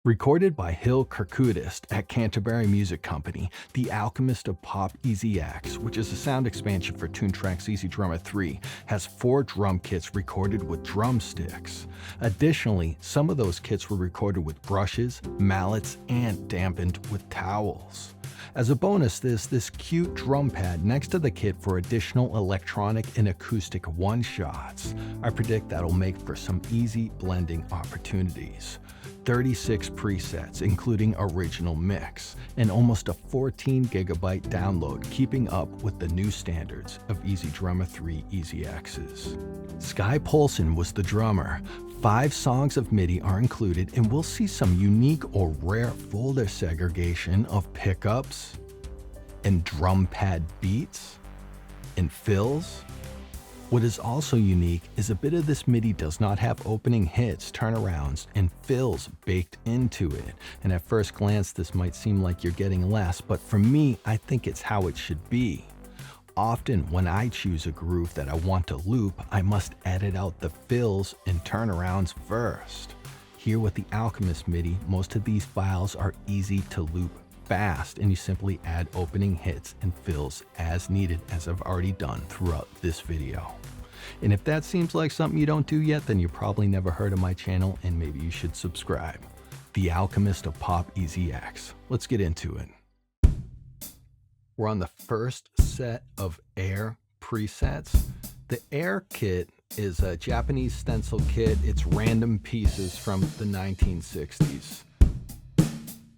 Recorded by Hill Kourkoutis at Canterbury Music Company, the Alchemist of Pop EZX, which is a sound expansion for Toontrack's EZDrummer 3, has 4 drum kits recorded with drumsticks. Additionally, some of those kits were recorded with brushes, mallets, and dampened with towels. As a bonus, there's this cute drum pad next to the kit for additional electronic and acoustic one-shots. I predict that'll make for some easy blending opportunities. 36 presets, including original mix, and almost a 14 GB download, keeping up with the new standards of EZDrummer 3 EZXs. Skye Polson was the drummer. 5 songs of MIDI are included, and we'll see some unique or rare folder segregation of pickups and drum pad beats and fills. What is also unique is a bit of this MIDI does not have opening hits, turnarounds, and fills baked into it. And at first glance, this might seem like you're getting less, but for me, I think it's how it should be. Often, when I choose a groove that I want to loop, I must edit out the fills and turnarounds first. Here with the Alchemist MIDI, most of these files are easy to loop fast, and you simply add opening hits and fills as needed, as I've already done throughout this video. And if that seems like something you don't do yet, then you probably never heard of my channel, and maybe you should subscribe. The Alchemist of Pop EZX. Let's get into it. We're on the first set of Air presets. The Air kit is a Japanese stencil kit. It's random pieces from the 1960s.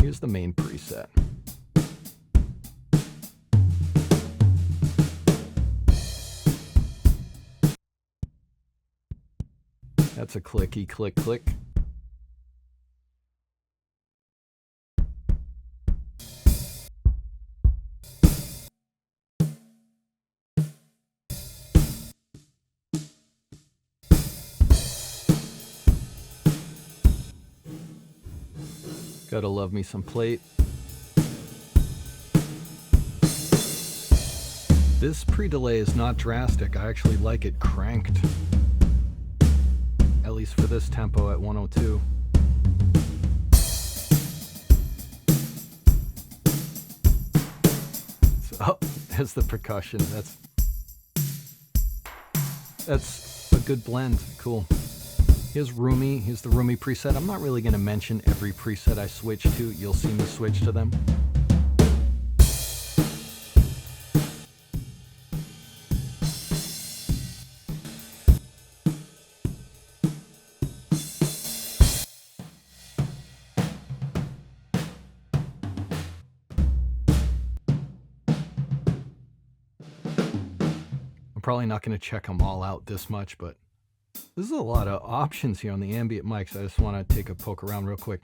Here's the main preset. That's a clicky click click. Gotta love me some plate. This pre-delay is not drastic. I actually like it cranked. At least for this tempo at 102. So, oh, there's the percussion. That's a good blend. Cool. Here's the 𝗪𝗡𝗪 preset. I'm not really going to mention every preset I switch to. You'll see me switch to them. I'm probably not going to check them all out this much, but this is a lot of options here on the ambient mics. I just want to take a poke around real quick.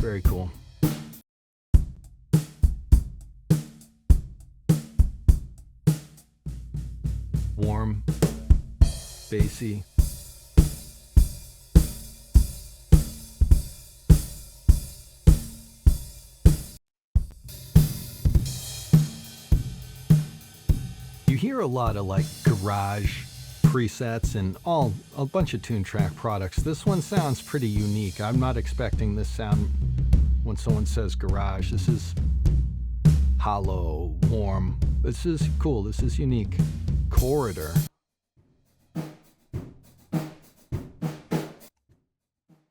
Very cool. Warm, bassy. You hear a lot of like garage presets and a bunch of Toontrack products. This one sounds pretty unique. I'm not expecting this sound when someone says garage. This is hollow, warm. This is cool. This is unique. Corridor.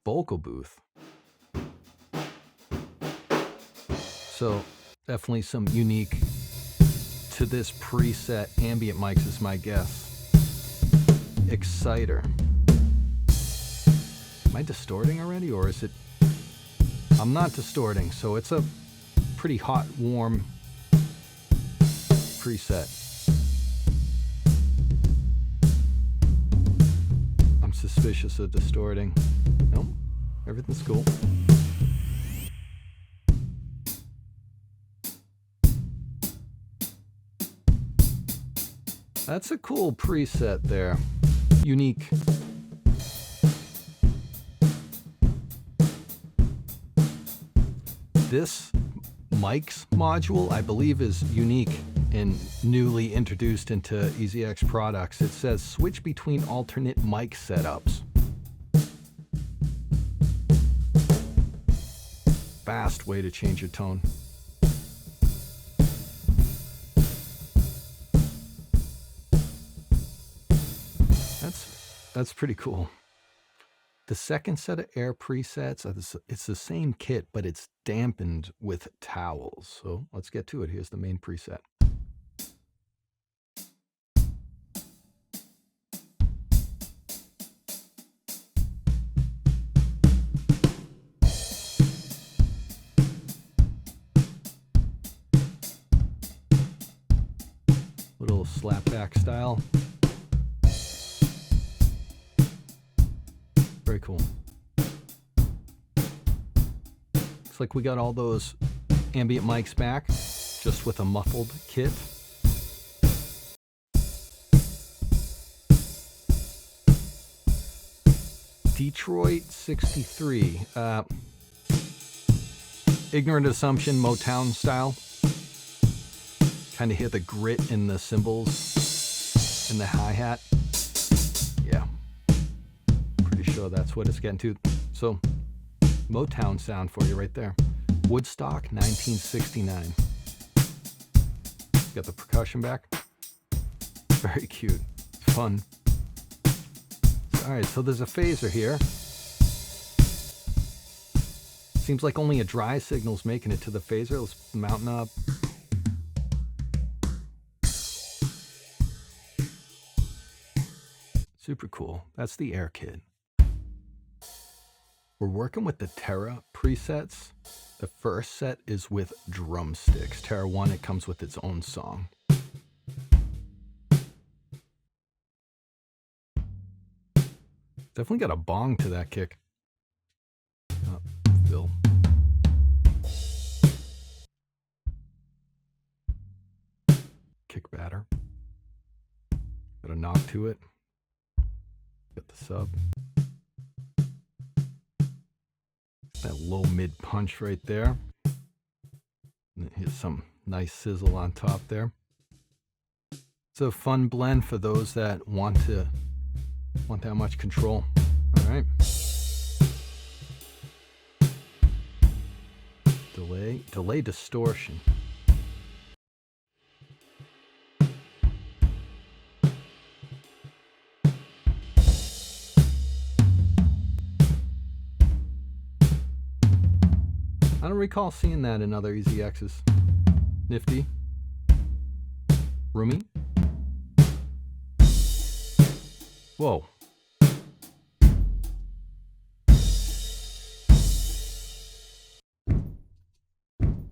Vocal booth. So definitely some unique to this preset. Ambient mics is my guess. Exciter. Am I distorting already, or is it? I'm not distorting, so it's a pretty hot, warm preset. I'm suspicious of distorting. Nope, everything's cool. That's a cool preset there. Unique. This mics module, I believe, is unique and newly introduced into EZX products. It says switch between alternate mic setups. Fast way to change your tone. That's pretty cool. The second set of air presets, it's the same kit, but it's dampened with towels. So let's get to it. Here's the main preset. Little slapback style. Very cool. Looks like we got all those ambient mics back, just with a muffled kit. Detroit 63. Ignorant Assumption Motown style. Kind of hear the grit in the cymbals and the hi-hat. Yeah. Pretty sure that's what it's getting to. So, Motown sound for you right there. Woodstock 1969. Got the percussion back. Very cute. It's fun. Alright, so there's a phaser here. Seems like only a dry signal's making it to the phaser. Let's mountain up. Super cool. That's the air kit. We're working with the Terra presets. The first set is with drumsticks. Terra 1, it comes with its own song. Definitely got a bong to that kick. Oh, Phil. Kick batter. Got a knock to it. Got the sub. That low mid punch right there. And here's some nice sizzle on top there. It's a fun blend for those that want that much control. All right. Delay distortion. I don't recall seeing that in other EZXs. Nifty. Roomy. Whoa.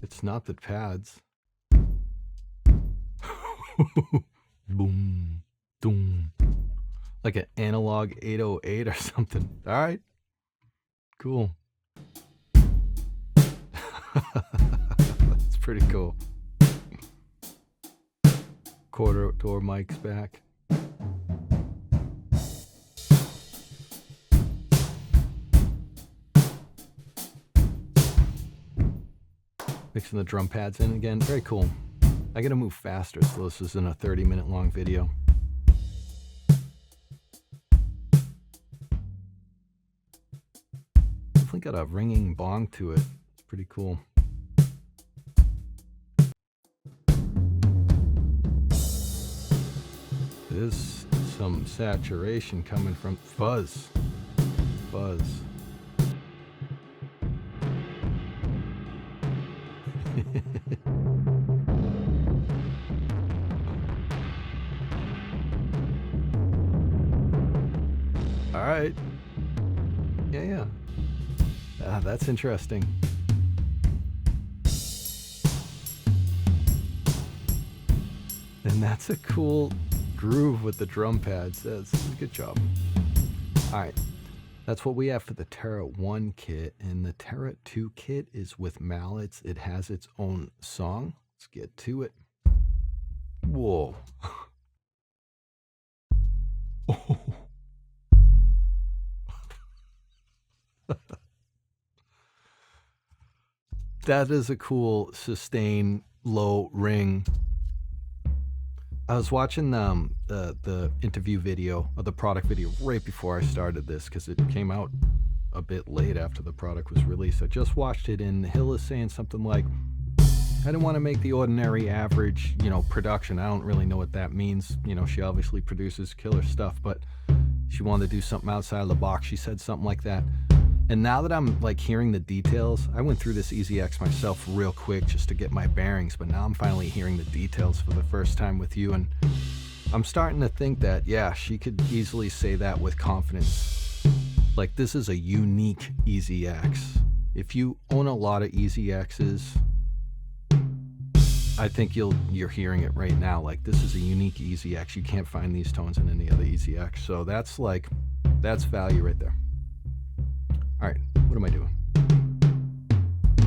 It's not the pads. Boom. Doom. Like an analog 808 or something. All right. Cool. That's pretty cool. Quarter door mics back. Mixing the drum pads in again. Very cool. I gotta move faster, so this isn't a 30-minute long video. Definitely got a ringing bong to it. It's pretty cool. There's some saturation coming from fuzz. Fuzz. All right. Yeah. That's interesting. And that's a cool groove with the drum pads. That's a good job. All right. That's what we have for the Terra 1 kit. And the Terra 2 kit is with mallets. It has its own song. Let's get to it. Whoa. Oh. That is a cool sustain low ring. I was watching the interview video, or the product video, right before I started this, because it came out a bit late after the product was released. I just watched it, and Hill is saying something like, I didn't want to make the ordinary average, you know, production. I don't really know what that means. You know, she obviously produces killer stuff, but she wanted to do something outside of the box. She said something like that. And now that I'm like hearing the details, I went through this EZX myself real quick just to get my bearings, but now I'm finally hearing the details for the first time with you, and I'm starting to think that, yeah, she could easily say that with confidence. Like, this is a unique EZX. If you own a lot of EZXs, I think you're hearing it right now. Like, this is a unique EZX. You can't find these tones in any other EZX. So that's value right there. All right, what am I doing?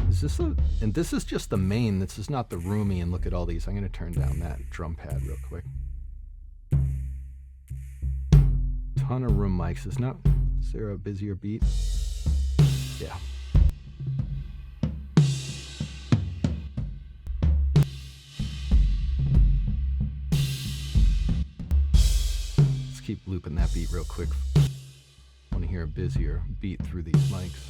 Is this and this is just the main. This is not the roomy, and look at all these. I'm gonna turn down that drum pad real quick. Ton of room mics. Is there a busier beat? Yeah. Keep looping that beat real quick. I want to hear a busier beat through these mics.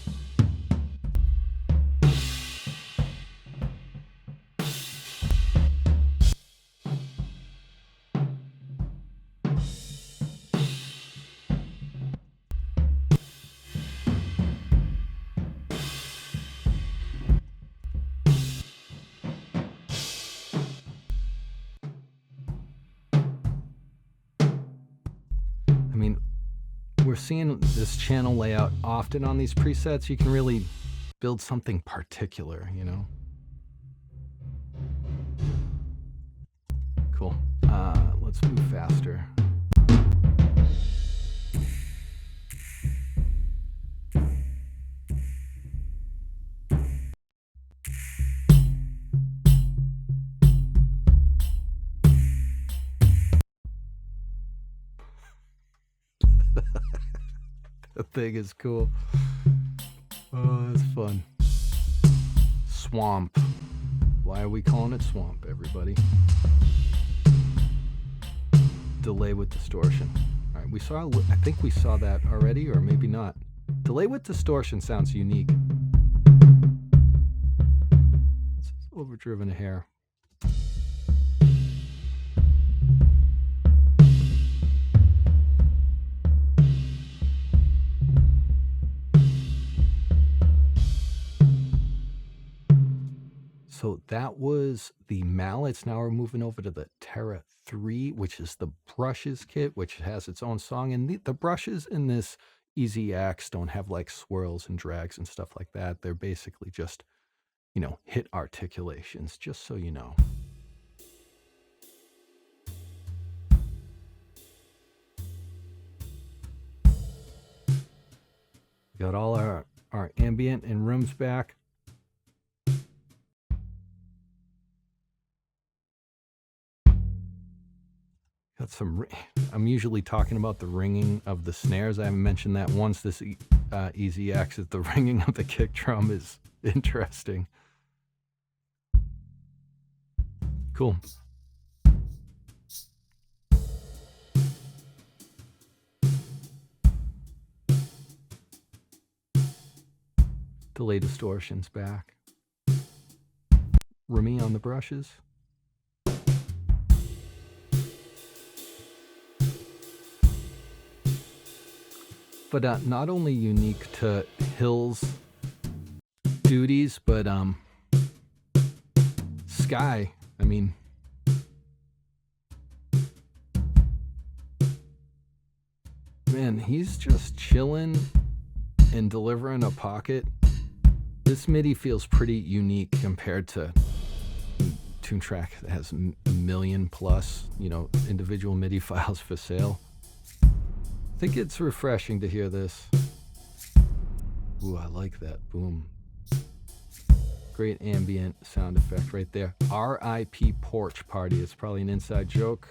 We're seeing this channel layout often on these presets. You can really build something particular, you know? Cool. Let's move faster. The thing is cool. Oh, that's fun. Swamp. Why are we calling it swamp, everybody? Delay with distortion. All right, I think we saw that already, or maybe not. Delay with distortion sounds unique. It's overdriven a hair. So that was the mallets. Now we're moving over to the Terra 3, which is the brushes kit, which has its own song. And the brushes in this EZX don't have like swirls and drags and stuff like that. They're basically just, you know, hit articulations, just so you know. Got all our ambient and rooms back. Got some. I'm usually talking about the ringing of the snares. I haven't mentioned that once. This EZX is the ringing of the kick drum is interesting. Cool. Delay distortions back. Roomy on the brushes. But not only unique to Hill's duties, but Skye, I mean, man, he's just chilling and delivering a pocket. This MIDI feels pretty unique compared to Toontrack that has a million plus, you know, individual MIDI files for sale. I think it's refreshing to hear this. Ooh, I like that boom. Great ambient sound effect right there. R.I.P. Porch Party. It's probably an inside joke.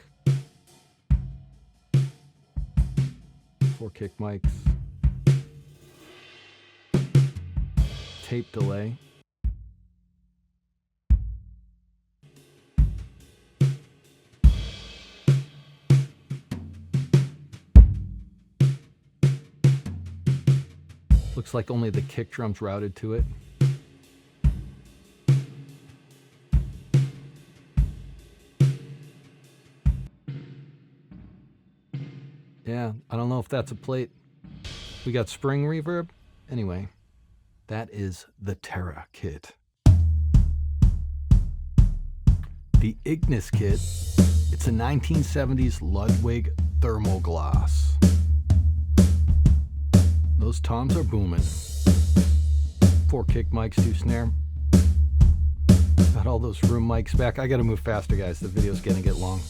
4 kick mics. Tape delay. Looks like only the kick drum's routed to it. Yeah, I don't know if that's a plate. We got spring reverb. Anyway, that is the Terra kit. The Ignis kit, it's a 1970s Ludwig thermal gloss. Those toms are booming. 4 kick mics, 2 snare. Got all those room mics back. I gotta move faster, guys. The video's gonna get long.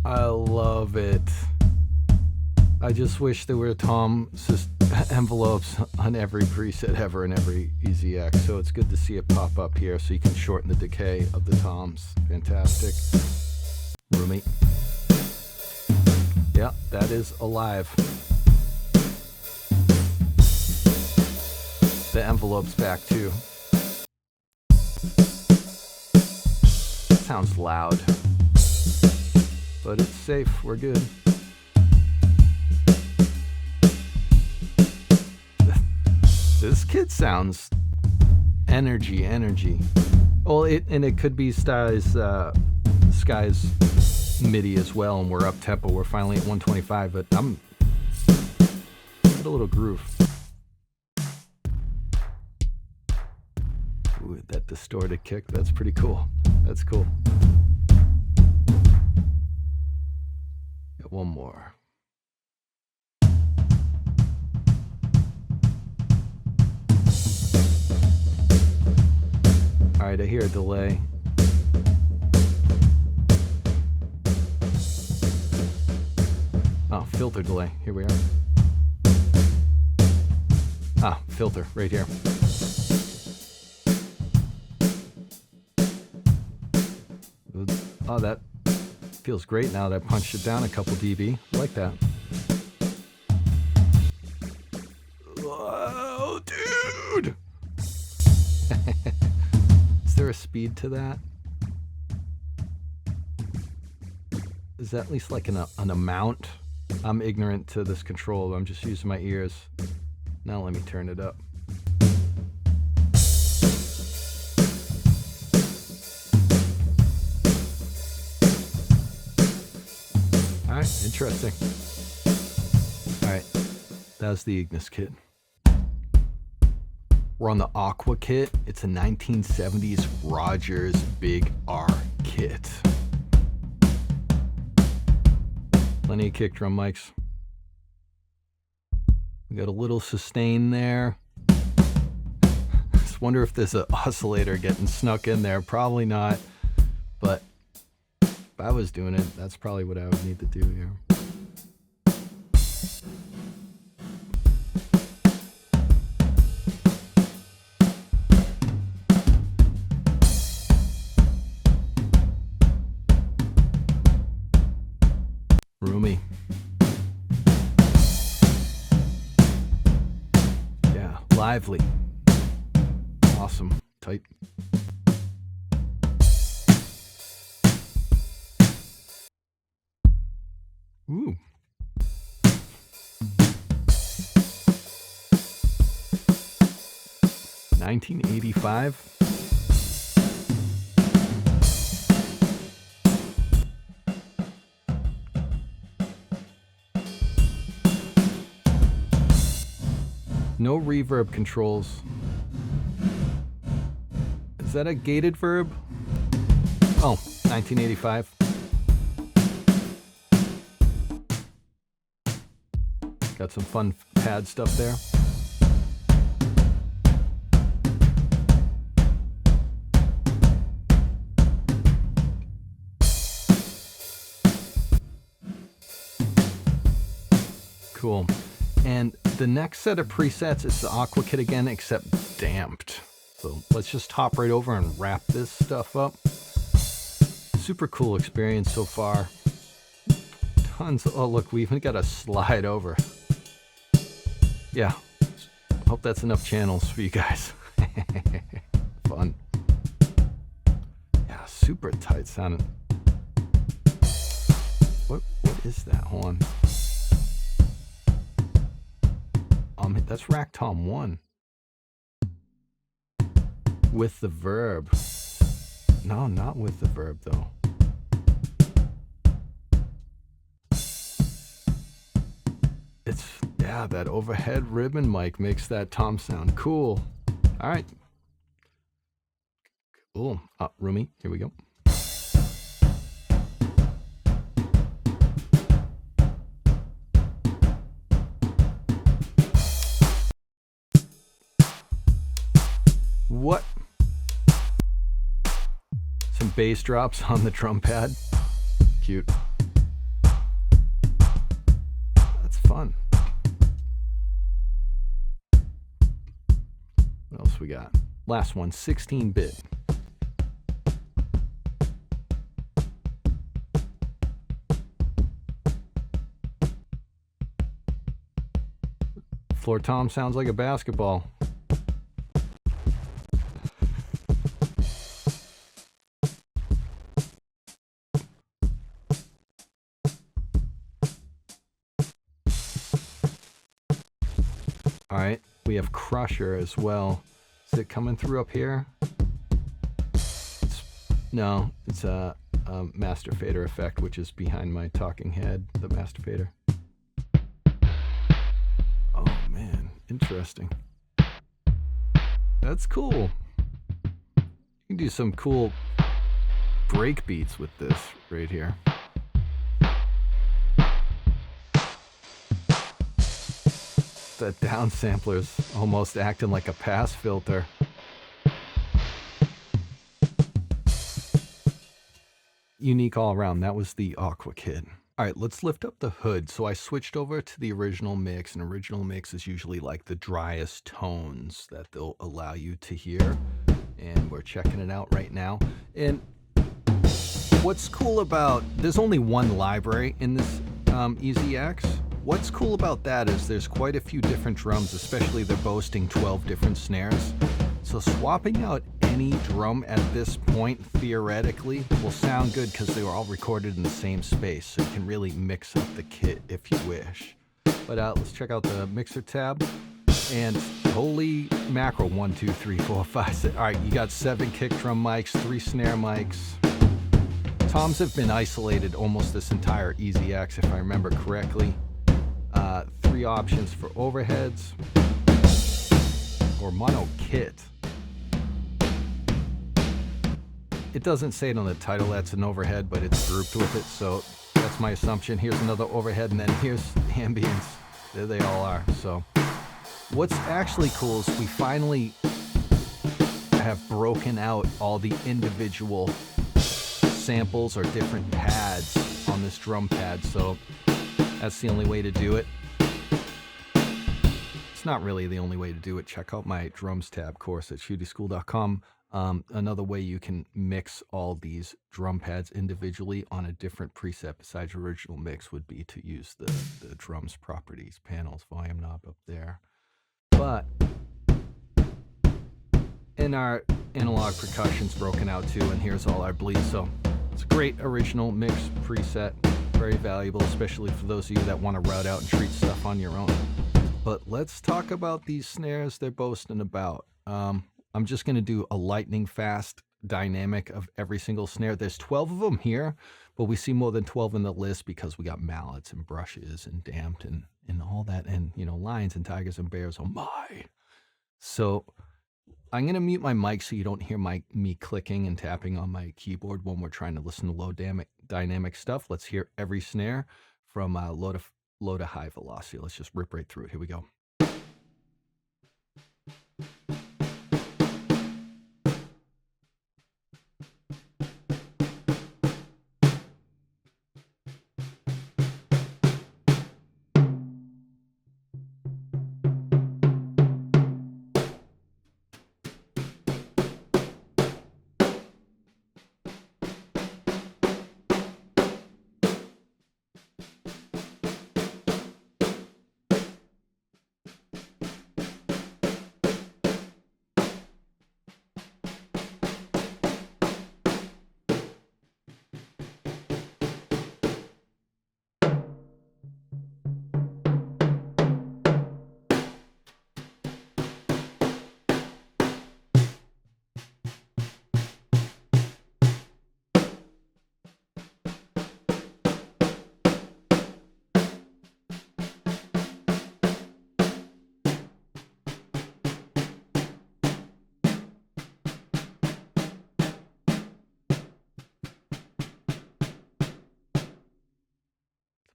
I love it. I just wish there were tom envelopes on every preset ever in every EZX, so it's good to see it pop up here so you can shorten the decay of the toms. Fantastic. Roomy. Yeah, that is alive. The envelope's back too. Sounds loud, but it's safe. We're good. This kit sounds energy. Well, it could be Skye's MIDI as well, and we're up tempo. We're finally at 125, but I'm got a little groove. Ooh, that distorted kick, that's pretty cool. That's cool. Got one more. All right, I hear a delay. Oh, filter delay. Here we are. Ah, filter right here. Oh, that feels great now that I punched it down a couple dB. I like that. Whoa, dude! Is there a speed to that? Is that at least like an amount? I'm ignorant to this control. I'm just using my ears. Now let me turn it up. All right, interesting. All right, that's the Ignis kit. We're on the Aqua kit. It's a 1970s Rogers Big R kit. Plenty of kick drum mics. We got a little sustain there. Just wonder if there's an oscillator getting snuck in there. Probably not, but if I was doing it, that's probably what I would need to do here. Roomy. Yeah, lively. Awesome. Tight. Ooh. $1985. No reverb controls. Is that a gated verb? Oh, 1985. Got some fun pad stuff there. Cool. And the next set of presets is the Aqua kit again, except damped. So let's just hop right over and wrap this stuff up. Super cool experience so far. Tons. Oh, look, we even got a slide over. Yeah, hope that's enough channels for you guys. Fun. Yeah, super tight sounding. What is that? Hold on. That's Rack Tom 1 with the verb. No, not with the verb though. It's, yeah, that overhead ribbon mic makes that tom sound cool. All right. Cool. Roomy, here we go. What? Some bass drops on the drum pad. Cute. That's fun. What else we got? Last one, 16-bit. Floor tom sounds like a basketball. All right, we have Crusher as well. Is it coming through up here? No, it's a master fader effect, which is behind my talking head, the master fader. Oh man, interesting. That's cool. You can do some cool break beats with this right here. That downsampler's almost acting like a pass filter. Unique all around. That was the Aqua kit. All right, let's lift up the hood. So I switched over to the original mix, and original mix is usually like the driest tones that they'll allow you to hear. And we're checking it out right now. And what's cool about, there's only one library in this EZX. What's cool about that is there's quite a few different drums, especially they're boasting 12 different snares. So swapping out any drum at this point, theoretically, will sound good because they were all recorded in the same space. So you can really mix up the kit if you wish. But let's check out the mixer tab. And holy mackerel, 1, 2, 3, 4, 5, 6. All right, you got 7 kick drum mics, 3 snare mics. Toms have been isolated almost this entire EZX, if I remember correctly. 3 options for overheads or mono kit. It doesn't say it on the title that's an overhead, but it's grouped with it, so that's my assumption. Here's another overhead, and then here's ambience. There they all are. So what's actually cool is we finally have broken out all the individual samples or different pads on this drum pad, so that's the only way to do it. It's not really the only way to do it. Check out my drums tab course at shootieschool.com. Another way you can mix all these drum pads individually on a different preset besides your original mix would be to use the drums properties panels volume knob up there. But and our analog percussion's broken out too, and here's all our bleeds. So it's a great original mix preset. Very valuable, especially for those of you that want to route out and treat stuff on your own. But let's talk about these snares they're boasting about. I'm just going to do a lightning fast dynamic of every single snare. There's 12 of them here, but we see more than 12 in the list because we got mallets and brushes and damped and all that, and you know, lions and tigers and bears. Oh my! So I'm going to mute my mic so you don't hear me clicking and tapping on my keyboard when we're trying to listen to low dynamic stuff. Let's hear every snare from low to high velocity. Let's just rip right through it. Here we go.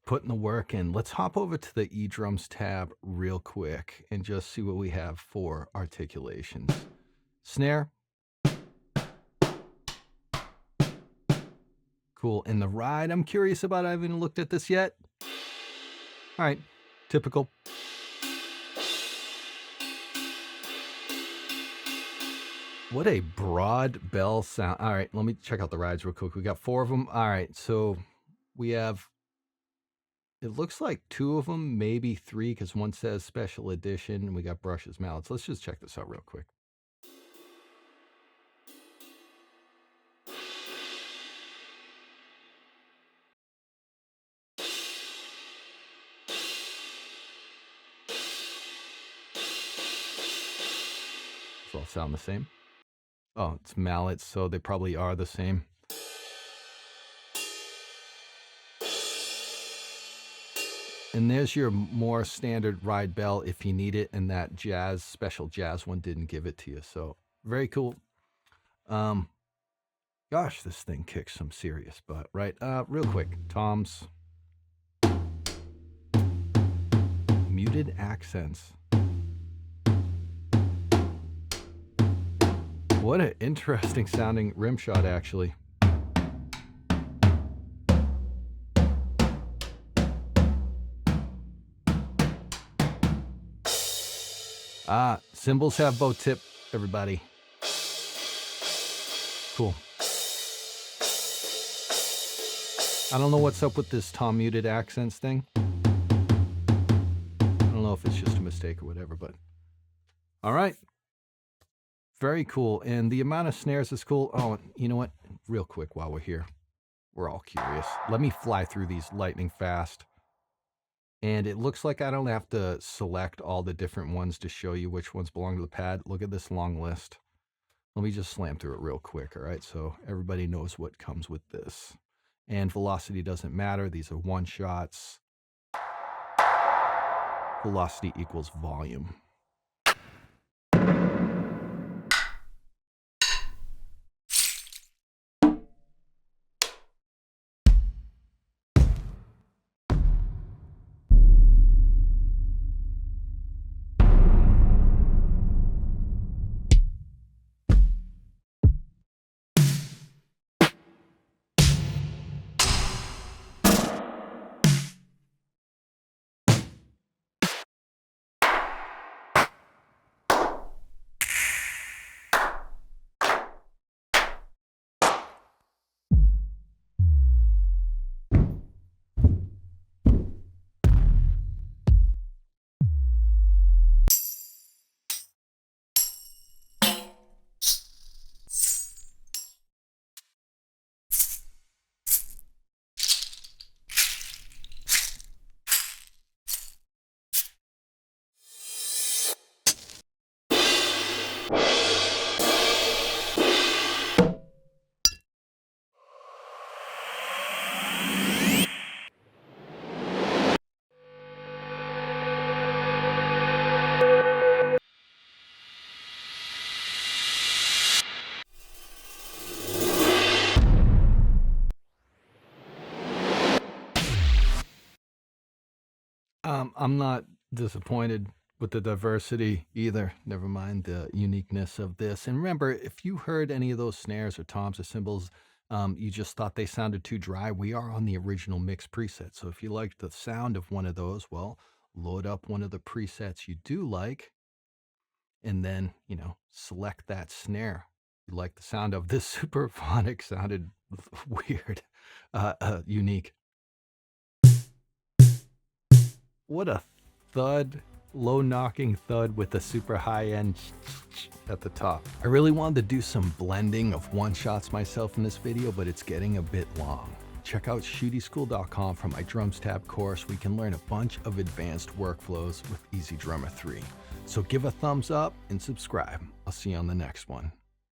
putting the work in. Let's hop over to the EZDrums tab real quick and just see what we have for articulations. Snare. Cool. And the ride, I'm curious about. I haven't looked at this yet. All right. Typical. What a broad bell sound. All right, let me check out the rides real quick. We got 4 of them. All right, so we have, it looks like 2 of them, maybe 3, because one says special edition, and we got brushes, mallets. Let's just check this out real quick. Does all sound the same? Oh, it's mallets, so they probably are the same. And there's your more standard ride bell if you need it, and that jazz, special jazz one didn't give it to you. So very cool. Gosh, this thing kicks some serious butt, right? Real quick, toms. Muted accents. What an interesting sounding rim shot, actually. Cymbals have bow tip, everybody. Cool. I don't know what's up with this tom muted accents thing. I don't know if it's just a mistake or whatever, but all right. Very cool. And the amount of snares is cool. Oh, you know what? Real quick while we're here, we're all curious. Let me fly through these lightning fast. And it looks like I don't have to select all the different ones to show you which ones belong to the pad. Look at this long list. Let me just slam through it real quick, all right? So everybody knows what comes with this. And velocity doesn't matter. These are one-shots. Velocity equals volume. I'm not disappointed with the diversity either. Never mind the uniqueness of this. And remember, if you heard any of those snares or toms or cymbals, you just thought they sounded too dry, we are on the original mix preset. So if you liked the sound of one of those, well, load up one of the presets you do like, and then, you know, select that snare you like the sound of. This superphonic sounded weird, unique. What a thud, low knocking thud with a super high end at the top. I really wanted to do some blending of one-shots myself in this video, but it's getting a bit long. Check out ShootieSchool.com for my drums tab course. We can learn a bunch of advanced workflows with EZDrummer 3. So give a thumbs up and subscribe. I'll see you on the next one.